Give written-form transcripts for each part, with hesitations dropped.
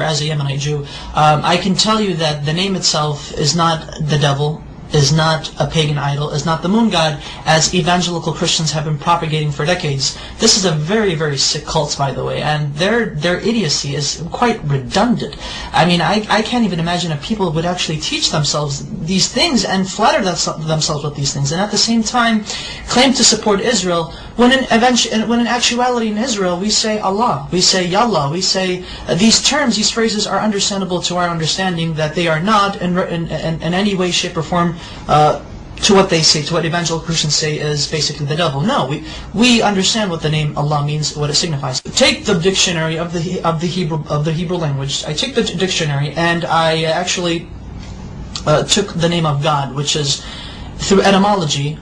as a Yemenite Jew, I can tell you that the name itself is not the devil, is not a pagan idol, is not the moon god, as evangelical Christians have been propagating for decades. This is a very, very sick cult, by the way, and their idiocy is quite redundant. I mean, I can't even imagine if people would actually teach themselves these things and flatter themselves with these things, and at the same time claim to support Israel, when in actuality in Israel we say Allah, we say Yallah, we say these terms, these phrases are understandable to our understanding, that they are not in any way, shape or form to what they say, to what evangelical Christians say is basically the devil. No, we understand what the name Allah means, what it signifies. Take the dictionary of the Hebrew language. I take the dictionary and I actually took the name of God, which is, through etymology,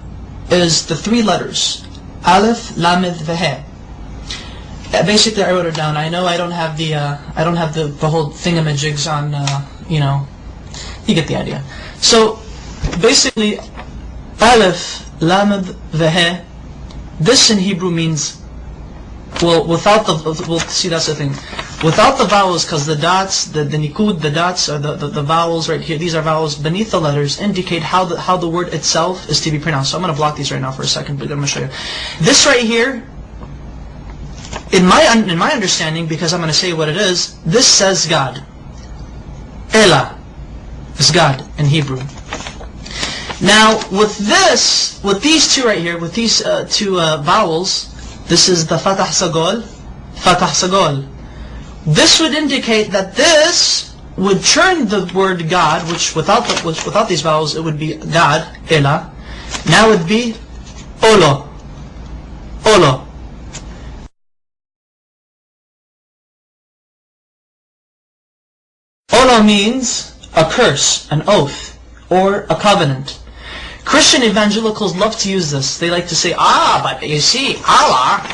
is the three letters Aleph, Lamed, Veh. Basically, I wrote it down. I know I don't have the whole thingamajigs on, you get the idea. So basically, Aleph, Lamed, Veh, this in Hebrew means, see, that's the thing. Without the vowels, because the dots, the nikud, the dots, are the vowels right here, these are vowels beneath the letters, indicate how the word itself is to be pronounced. So I'm going to block these right now for a second, but I'm going to show you. This right here, in my understanding, because I'm going to say what it is, this says God. Elah is God in Hebrew. Now, with these two right here, with these two vowels, this is the Fatah Sagol, Fatah Sagol. This would indicate that this would turn the word God, which without these vowels it would be God, Elah. Now it would be Olo, Olo. Olo means a curse, an oath, or a covenant. Christian evangelicals love to use this. They like to say, but you see, Allah,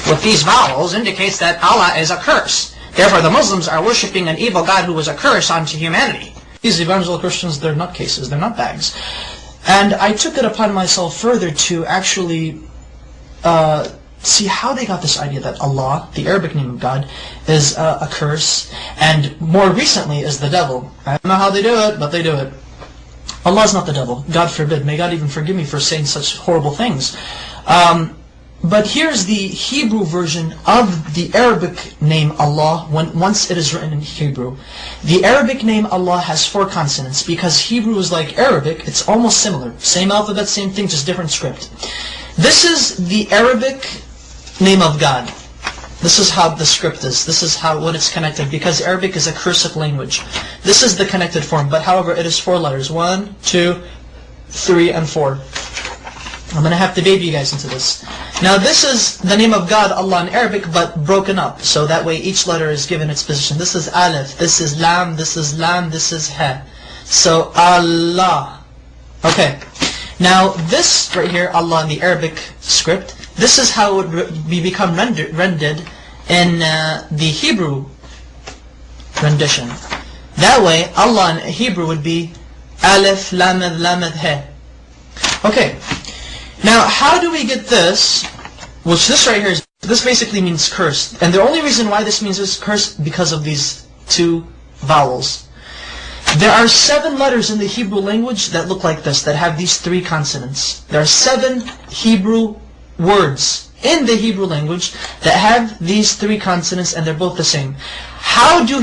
with these vowels, indicates that Allah is a curse. Therefore, the Muslims are worshipping an evil God who was a curse onto humanity. These evangelical Christians, they're nutcases, they're nutbags. And I took it upon myself further to actually see how they got this idea that Allah, the Arabic name of God, is a curse, and more recently is the devil. I don't know how they do it, but they do it. Allah is not the devil. God forbid. May God even forgive me for saying such horrible things. But here's the Hebrew version of the Arabic name Allah once it is written in Hebrew. The Arabic name Allah has 4 consonants because Hebrew is like Arabic. It's almost similar. Same alphabet, same thing, just different script. This is the Arabic name of God. This is how the script is. This is what it's connected, because Arabic is a cursive language. This is the connected form, but however it is 4 letters. 1, 2, 3, and 4. I'm going to have to baby you guys into this. Now this is the name of God, Allah, in Arabic, but broken up. So that way each letter is given its position. This is Aleph, this is Lam, this is Lam, this is Ha. So Allah. Okay. Now this right here, Allah in the Arabic script, this is how it would become rendered in the Hebrew rendition. That way, Allah in Hebrew would be Aleph, Lamed, Lamed, He. Okay. Now, how do we get this? Which this right here, this basically means curse. And the only reason why this means this curse, because of these 2 vowels. There are 7 letters in the Hebrew language that look like this, that have these 3 consonants. There are 7 Hebrew words in the Hebrew language that have these 3 consonants, and they're both the same. How do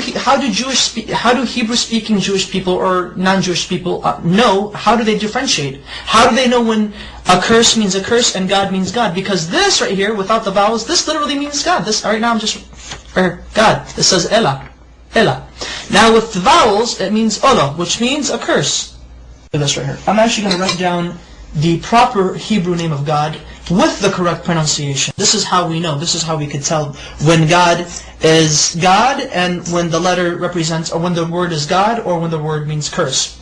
Hebrew-speaking Jewish people or non-Jewish people know? How do they differentiate? How do they know when a curse means a curse and God means God? Because this right here, without the vowels, this literally means God. This right now I'm just God. This says Elah, Elah. Now with the vowels, it means Ola, which means a curse. Look at this right here. I'm actually going to write down the proper Hebrew name of God with the correct pronunciation. This is how we know. This is how we could tell when God is God, and when the letter represents, or when the word is God, or when the word means curse.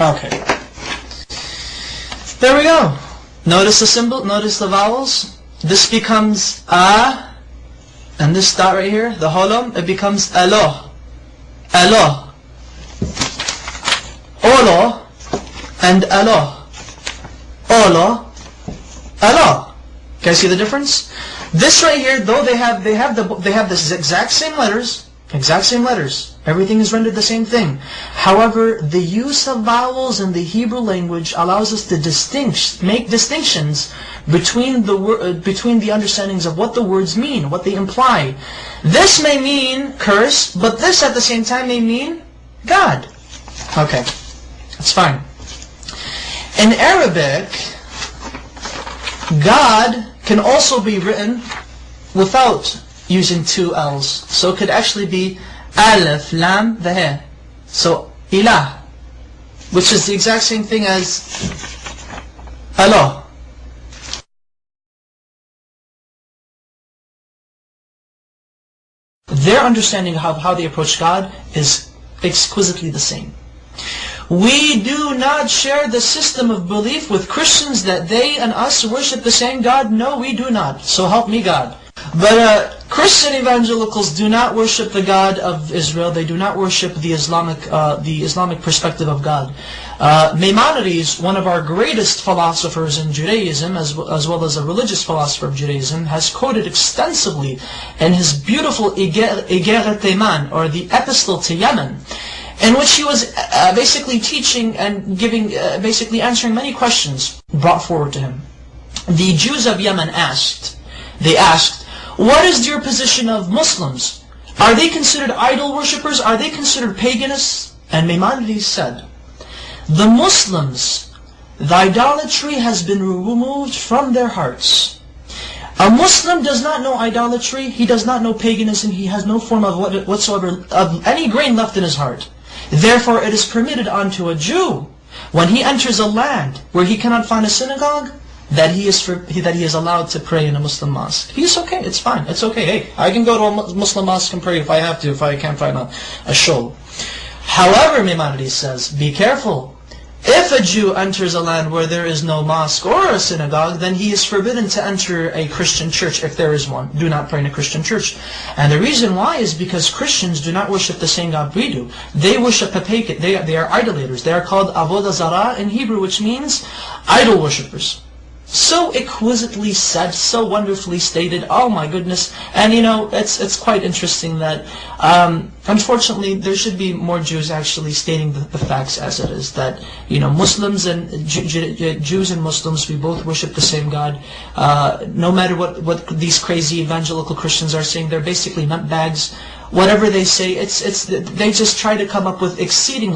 Okay. There we go. Notice the symbol, notice the vowels. This becomes A, and this dot right here, the holom, it becomes Allah. Allah. Olo, and Allah. Olo, Allah. Can you see the difference? This right here, though they have the exact same letters, Exact same letters. Everything is rendered the same thing. However, the use of vowels in the Hebrew language allows us to make distinctions between the understandings of what the words mean, what they imply. This may mean curse, but this at the same time may mean God. Okay, that's fine. In Arabic, God can also be written without using two L's. So it could actually be Alif, Lam, the He. So, Ilah, which is the exact same thing as Allah. Their understanding of how they approach God is exquisitely the same. We do not share the system of belief with Christians that they and us worship the same God. No, we do not. So help me God. But Christian evangelicals do not worship the God of Israel. They do not worship the Islamic perspective of God. Maimonides, one of our greatest philosophers in Judaism, as well as a religious philosopher of Judaism, has quoted extensively in his beautiful Igeret Teman, or the Epistle to Yemen, in which he was basically teaching and basically answering many questions brought forward to him. The Jews of Yemen asked, what is your position of Muslims? Are they considered idol worshippers? Are they considered paganists? And Maimonides said, the Muslims, the idolatry has been removed from their hearts. A Muslim does not know idolatry, he does not know paganism, he has no form of whatsoever of any grain left in his heart. Therefore it is permitted unto a Jew, when he enters a land where he cannot find a synagogue, that he is allowed to pray in a Muslim mosque. He's okay, it's fine, it's okay. Hey, I can go to a Muslim mosque and pray if I have to, if I can't find a shul. However, Maimonides says, be careful. If a Jew enters a land where there is no mosque or a synagogue, then he is forbidden to enter a Christian church if there is one. Do not pray in a Christian church. And the reason why is because Christians do not worship the same God we do. They worship a pagan. They are idolaters. They are called Avodah Zarah in Hebrew, which means idol worshippers. So exquisitely said, so wonderfully stated. Oh my goodness! And you know, it's quite interesting that unfortunately there should be more Jews actually stating the facts as it is. That Muslims and Jews and Muslims, we both worship the same God. No matter what these crazy evangelical Christians are saying, they're basically nutbags. Whatever they say, they just try to come up with exceeding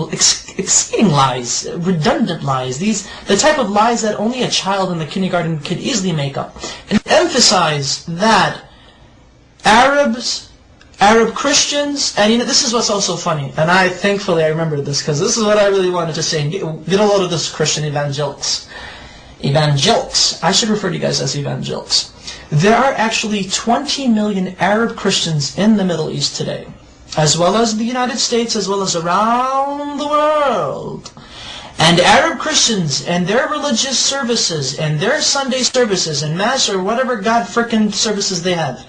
lies, redundant lies. The type of lies that only a child in the kindergarten could easily make up, and emphasize that Arab Christians, and this is what's also funny. And thankfully I remember this because this is what I really wanted to say. Get a load of this, Christian evangelics. I should refer to you guys as evangelics. There are actually 20 million Arab Christians in the Middle East today, as well as the United States, as well as around the world. And Arab Christians and their religious services and their Sunday services and Mass or whatever God frickin' services they have,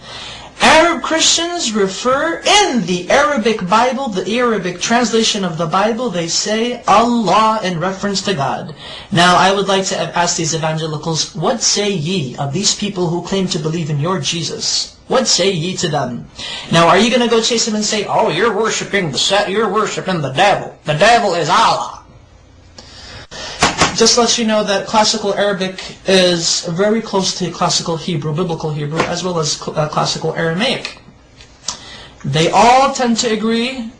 Arab Christians refer in the Arabic Bible, the Arabic translation of the Bible, they say Allah in reference to God. Now I would like to ask these evangelicals, what say ye of these people who claim to believe in your Jesus? What say ye to them? Now are you going to go chase them and say, oh, you're worshiping the devil. The devil is Allah. Just to let you know that classical Arabic is very close to classical Hebrew, biblical Hebrew, as well as classical Aramaic. They all tend to agree,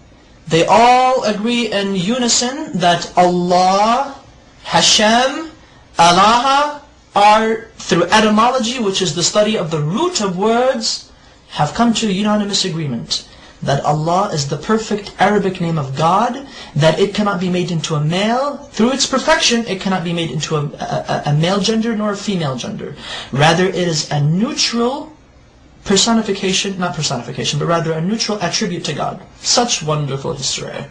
they all agree in unison that Allah, Hashem, Allah are, through etymology, which is the study of the root of words, have come to unanimous agreement that Allah is the perfect Arabic name of God, that it cannot be made into a male. Through its perfection, it cannot be made into a male gender nor a female gender. Rather, it is a neutral personification, not personification, but rather a neutral attribute to God. Such wonderful history.